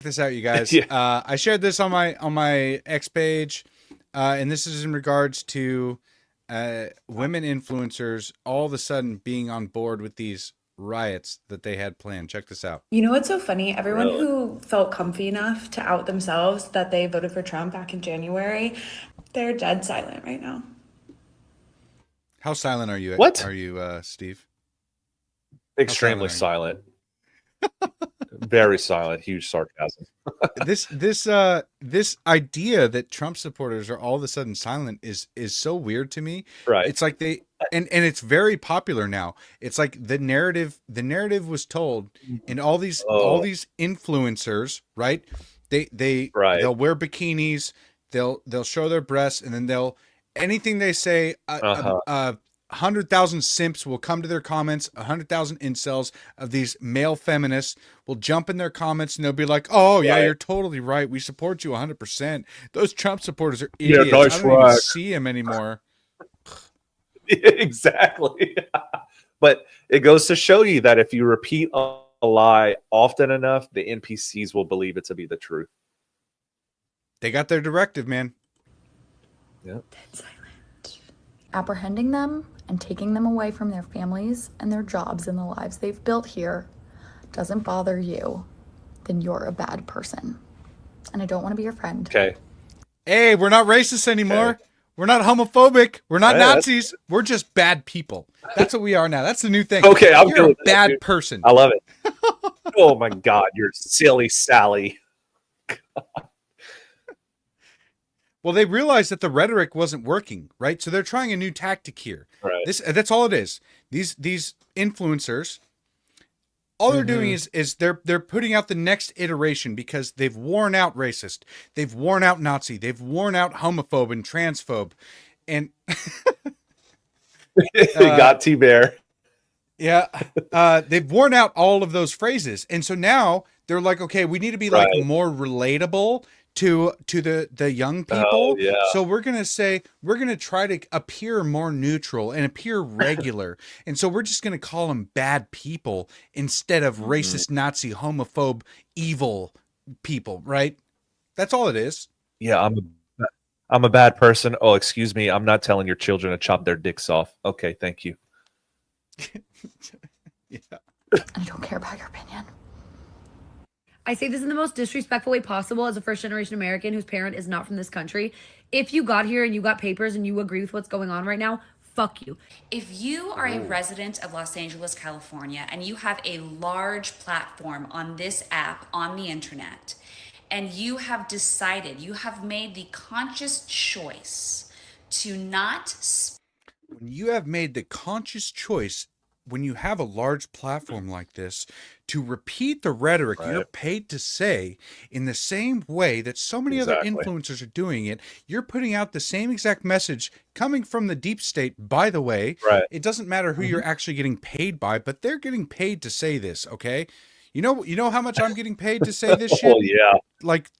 This out, you guys. Yeah. I shared this on my X page, and this is in regards to women influencers all of a sudden being on board with these riots that they had planned. Check this out. You know what's so funny? Everyone Really? who felt comfy enough to out themselves that they voted for Trump back in January, they're dead silent right now. How silent are you? What? Are you, Steve? How silent Extremely are you? silent. Very silent. Huge sarcasm. This idea that Trump supporters are all of a sudden silent is so weird to me. Right. It's like and it's very popular now. It's like the narrative was told, and all Oh, these influencers, right? right. They'll wear bikinis, they'll show their breasts, and then they'll anything they say, Uh-huh. 100,000 simps will come to their comments. 100,000 incels of these male feminists will jump in their comments, and they'll be like, "Oh yeah, Right. you're totally right. We support you 100%. Those Trump supporters are Yeah, idiots. I nice don't even rack. see him anymore." Exactly. But it goes to show you that if you repeat a lie often enough, the NPCs will believe it to be the truth. They got their directive, man. Yeah. Dead silent. Apprehending them and taking them away from their families and their jobs and the lives they've built here doesn't bother you, then you're a bad person. And I don't want to be your friend. Okay. Hey, we're not racist anymore. Okay. We're not homophobic. We're not Yeah, that's- Nazis. We're just bad people. That's what we are now. That's the new thing. Okay, I'm You're good a with that, bad dude. person. I love it. Oh my God, you're silly Sally. Well, they realized that the rhetoric wasn't working, right? So they're trying a new tactic here. Right. That's all it is. These influencers, all they're doing is they're putting out the next iteration because they've worn out racist, they've worn out Nazi, they've worn out homophobe and transphobe, and Got T-Bear. yeah, they've worn out all of those phrases, and so now they're like, okay, we need to be like Right. more relatable to the young Oh, people. yeah. So we're gonna try to appear more neutral and appear regular, and so we're just gonna call them bad people instead of racist, Nazi, homophobe, evil people. Right? That's all it is. Yeah, I'm a bad person. Oh, excuse me. I'm not telling your children to chop their dicks off. Okay, thank you. Yeah. And I don't care about your opinion. I say this in the most disrespectful way possible as a first generation American whose parent is not from this country. If you got here and you got papers and you agree with what's going on right now, fuck you. If you are a resident of Los Angeles, California, and you have a large platform on this app on the internet, and you have decided, you have made the conscious choice to not When you have made the conscious choice, when you have a large platform like this, to repeat the rhetoric you're Right. paid to say in the same way that so many other Exactly. influencers are doing it, you're putting out the same exact message coming from the deep state. By the way, Right. it doesn't matter who you're actually getting paid by, but they're getting paid to say this, okay? You know how much I'm getting paid to say this shit? Oh yeah. Like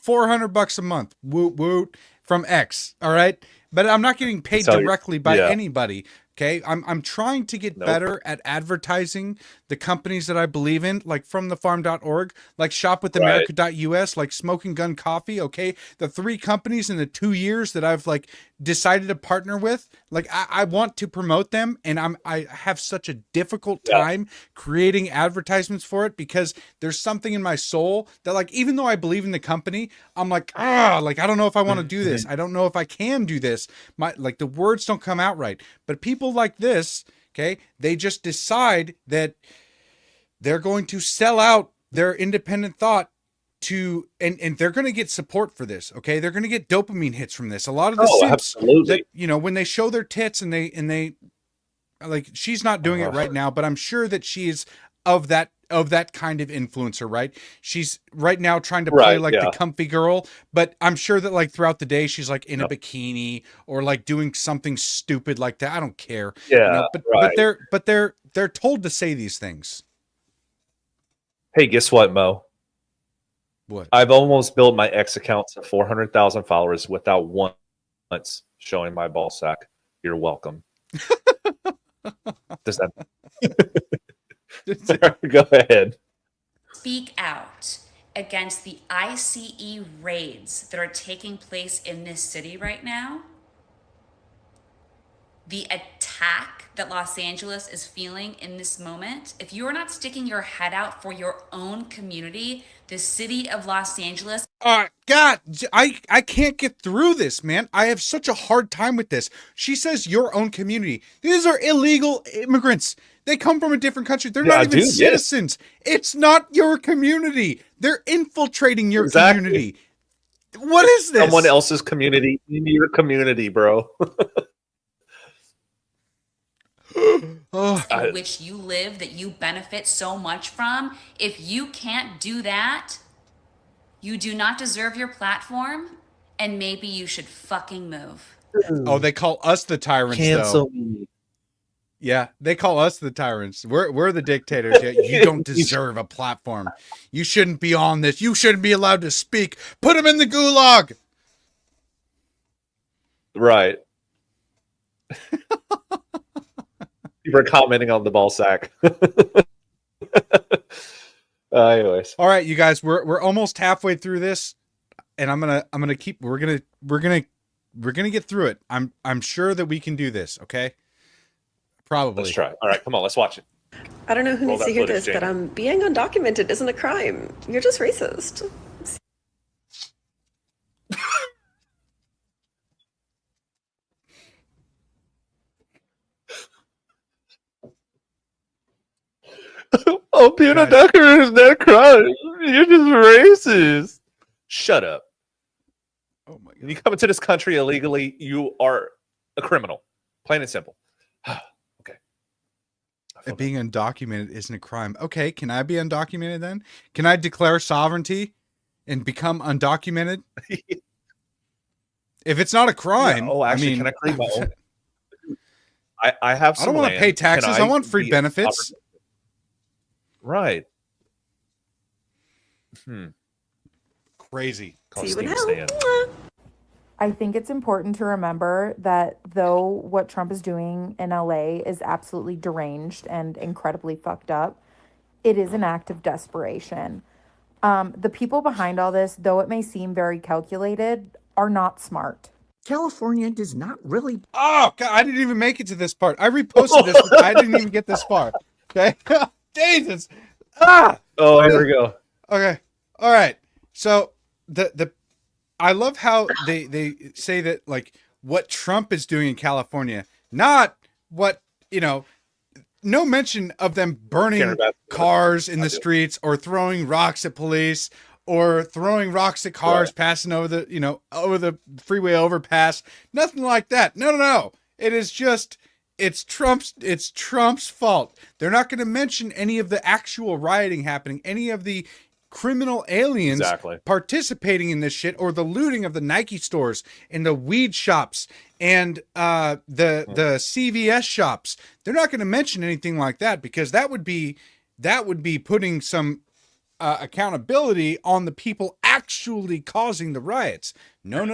$400 a month. Woot woot from X. All right. But I'm not getting paid Tell you- directly by yeah. anybody. Okay. I'm trying to get Nope. better at advertising the companies that I believe in, like fromthefarm.org, like shopwithamerica.us, like Smoking Gun Coffee. Okay. The 3 companies in the 2 years that I've like decided to partner with, like I want to promote them, and I have such a difficult Yeah. time creating advertisements for it because there's something in my soul that, like, even though I believe in the company, I'm like, like I don't know if I want to do this. I don't know if I can do this. My like the words don't come out right. But people like this, okay, they just decide that they're going to sell out their independent thought to and they're going to get support for this. Okay, they're going to get dopamine hits from this. A lot of the Oh, simps absolutely. that, when they show their tits and they like, she's not doing it right now, but I'm sure that she is of that kind of influencer, right? She's right now trying to play Right, like yeah. the comfy girl, but I'm sure that like throughout the day she's like in a Yep. bikini or like doing something stupid like that. I don't care. Yeah, But right. they're told to say these things. Hey, guess what, Mo? What? I've almost built my X account to 400,000 followers without once showing my ball sack. You're welcome. Does that go ahead? speak out against the ICE raids that are taking place in this city right now, the attack that Los Angeles is feeling in this moment, if you're not sticking your head out for your own community, the city of Los Angeles. God, I can't get through this, man. I have such a hard time with this. She says your own community. These are illegal immigrants. They come from a different country. They're not even citizens. It's not your community. They're infiltrating your community. What is this? Someone else's community in your community, bro. In which you live, that you benefit so much from. If you can't do that, you do not deserve your platform, and maybe you should fucking move. Oh, they call us the tyrants, Cancel though. me. Yeah, they call us the tyrants. We're the dictators. Yeah, you don't deserve a platform. You shouldn't be on this. You shouldn't be allowed to speak. Put him in the gulag. Right. You were commenting on the ball sack. Anyways, all right, you guys, we're almost halfway through this, and I'm gonna keep. We're gonna get through it. I'm sure that we can do this. Okay, probably. Let's try. All right, come on, let's watch it. I don't know who Roll needs that to hear footage, this, but Jamie. being undocumented isn't a crime. You're just racist. Oh, being a ducker is not crime. You're just racist. Shut up. Oh my When you come into this country illegally, you are a criminal. Plain and simple. Okay. Being undocumented isn't a crime. Okay, can I be undocumented then? Can I declare sovereignty and become undocumented? If it's not a crime, Yeah. Oh, actually, can I create my own? I have some I don't want to land. pay taxes. Can I want free be benefits. Right. Crazy. Call See you in Steve hell. Stan. I think it's important to remember that though what Trump is doing in LA is absolutely deranged and incredibly fucked up, it is an act of desperation. The people behind all this, though it may seem very calculated, are not smart. California does not really. Oh, God, I didn't even make it to this part. I reposted this. But I didn't even get this far. Okay. Jesus. Oh, here we go. Okay. All right. So I love how they say that, like, what Trump is doing in California, not what, no mention of them burning cars in the streets or throwing rocks at police or throwing rocks at cars passing over the, over the freeway overpass. Nothing like that. No. It is just, it's Trump's fault. They're not going to mention any of the actual rioting happening, any of the criminal aliens participating in this shit, or the looting of the Nike stores and the weed shops and the CVS shops. They're not going to mention anything like that, because that would be putting some accountability on the people actually causing the riots. No.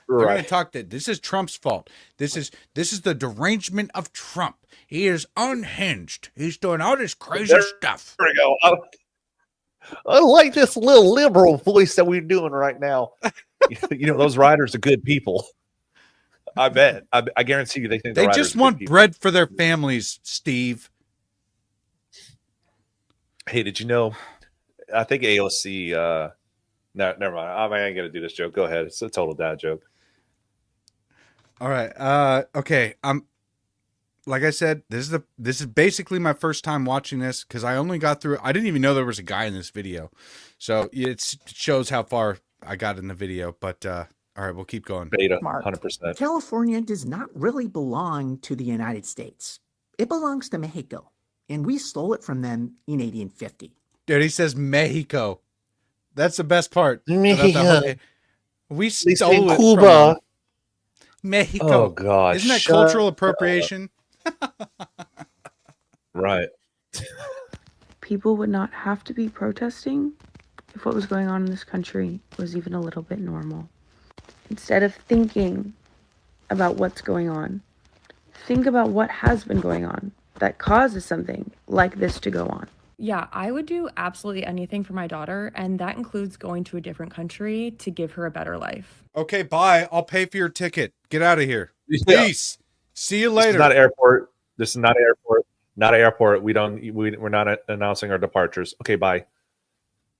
They're going to talk that this is Trump's fault. This is the derangement of Trump. He is unhinged. He's doing all this crazy stuff. There we go. I like this little liberal voice that we're doing right now. Those riders are good people. I bet. I guarantee you they think they just want bread for their families, Steve. Hey, did you know? I think AOC. No, never mind. I ain't gonna do this joke. Go ahead. It's a total dad joke. All right. Okay. Like I said, this is basically my first time watching this, because I only got through. I didn't even know there was a guy in this video, so it shows how far I got in the video. But all right, we'll keep going. Beta, 100%. California does not really belong to the United States. It belongs to Mexico, and we stole it from them in 1850. Dude, he says Mexico. That's the best part. Mexico. We stole it Cuba. from them. Mexico. Oh God! Isn't that cultural appropriation? Right. People would not have to be protesting if what was going on in this country was even a little bit normal. Instead of thinking about what's going on, think about what has been going on that causes something like this to go on. Yeah, I would do absolutely anything for my daughter, and that includes going to a different country to give her a better life. Okay, bye. I'll pay for your ticket. Get out of here. Yeah. Peace. See you This is later. not an airport. This is not an airport. Not an airport. We're not announcing our departures. Okay, bye.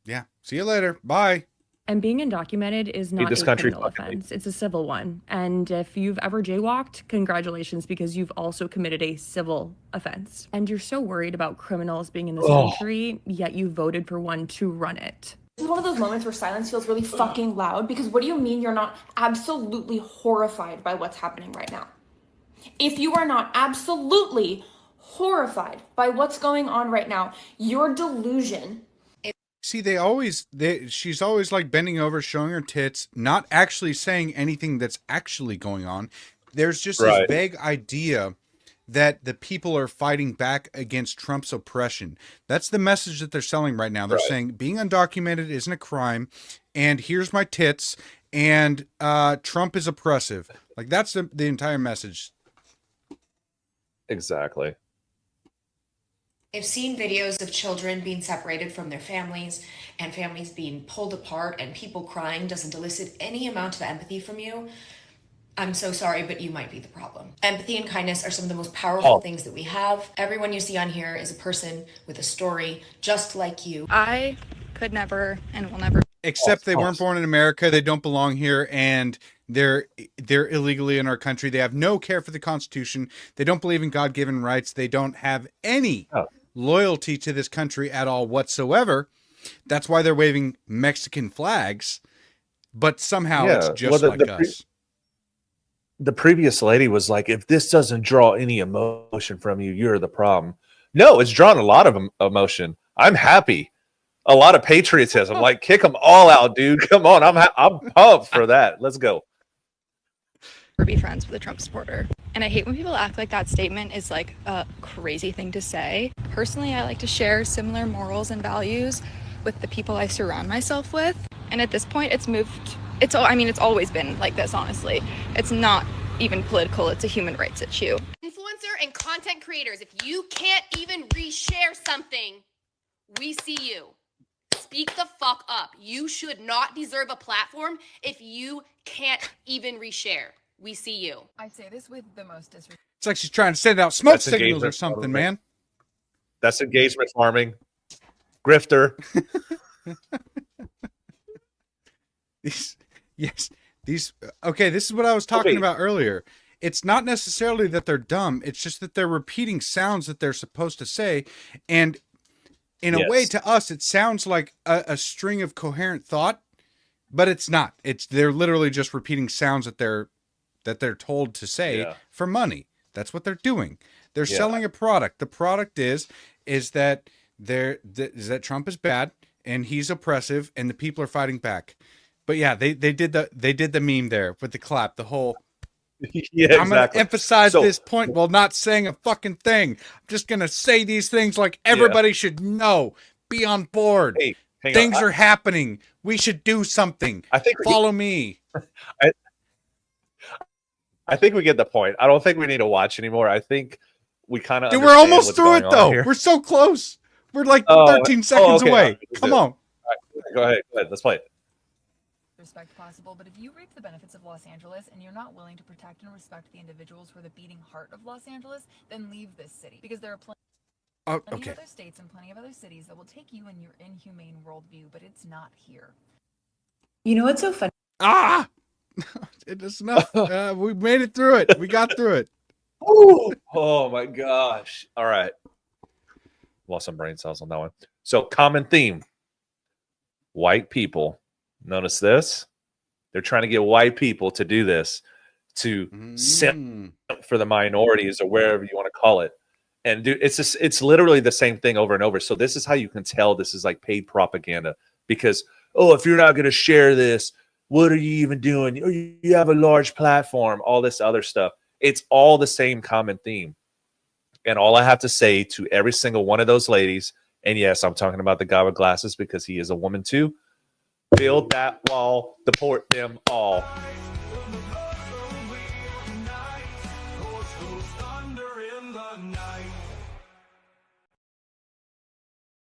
Yeah. See you later. Bye. And being undocumented is not this a country criminal fucking offense. It's a civil one. And if you've ever jaywalked, congratulations, because you've also committed a civil offense. And you're so worried about criminals being in this country, yet you voted for one to run it. This is one of those moments where silence feels really fucking loud, because what do you mean you're not absolutely horrified by what's happening right now? If you are not absolutely horrified by what's going on right now, your delusion. See, she's always like bending over, showing her tits, not actually saying anything that's actually going on. There's just this vague idea that the people are fighting back against Trump's oppression. That's the message that they're selling right now. They're saying being undocumented isn't a crime, and here's my tits, and Trump is oppressive. Like, that's the entire message. Exactly. I've seen videos of children being separated from their families and families being pulled apart, and people crying doesn't elicit any amount of empathy from you. I'm so sorry, but you might be the problem. Empathy and kindness are some of the most powerful things that we have. Everyone you see on here is a person with a story just like you. I could never and will never. Except they weren't born in America. They don't belong here, and they're illegally in our country. They have no care for the Constitution. They don't believe in God-given rights. They don't have any loyalty to this country at all whatsoever. That's why they're waving Mexican flags. But somehow it's just like us. The previous lady was like, if this doesn't draw any emotion from you, you're the problem. No, it's drawn a lot of emotion. I'm happy. A lot of patriotism. Like, kick them all out, dude. Come on. I'm pumped for that. Let's go. Be friends with a Trump supporter. And I hate when people act like that statement is like a crazy thing to say. Personally, I like to share similar morals and values with the people I surround myself with. And at this point, it's always been like this, honestly. It's not even political, it's a human rights issue. Influencer and content creators, if you can't even reshare something, we see you. Speak the fuck up. You should not deserve a platform if you can't even reshare. We see you. I say this with the most disrespect. It's like she's trying to send out smoke signals or something, man. That's engagement farming. Grifter. Okay, this is what I was talking about earlier. It's not necessarily that they're dumb. It's just that they're repeating sounds that they're supposed to say. And in a way, to us, it sounds like a string of coherent thought, but it's not. They're literally just repeating sounds that they're told to say for money. That's what they're doing. They're selling a product. The product is that Trump is bad and he's oppressive and the people are fighting back. But yeah, they did the meme there with the clap, the whole. Yeah, I'm going to emphasize this point while not saying a fucking thing. I'm just going to say these things like everybody should know. Be on board. Hey, things are happening. We should do something. Follow me. I think we get the point. I don't think we need to watch anymore. I think we kind of. Dude, we're almost through it though. We're so close. We're like 13 seconds away. Come on. Right, go ahead. Let's play it. Respect possible, but if you reap the benefits of Los Angeles and you're not willing to protect and respect the individuals who are the beating heart of Los Angeles, then leave this city, because there are plenty of other states and plenty of other cities that will take you in your inhumane worldview, but it's not here. You know what's so funny? It is enough. We made it through it. We got through it. Ooh. Oh my gosh. All right. Lost some brain cells on that one. So, common theme. White people. Notice this. They're trying to get white people to do this, to simp for the minorities or wherever you want to call it. And dude, it's literally the same thing over and over. So this is how you can tell this is like paid propaganda, because, if you're not going to share this, what are you even doing? You have a large platform, all this other stuff. It's all the same common theme. And all I have to say to every single one of those ladies, and yes, I'm talking about the guy with glasses because he is a woman too, build that wall, deport them all.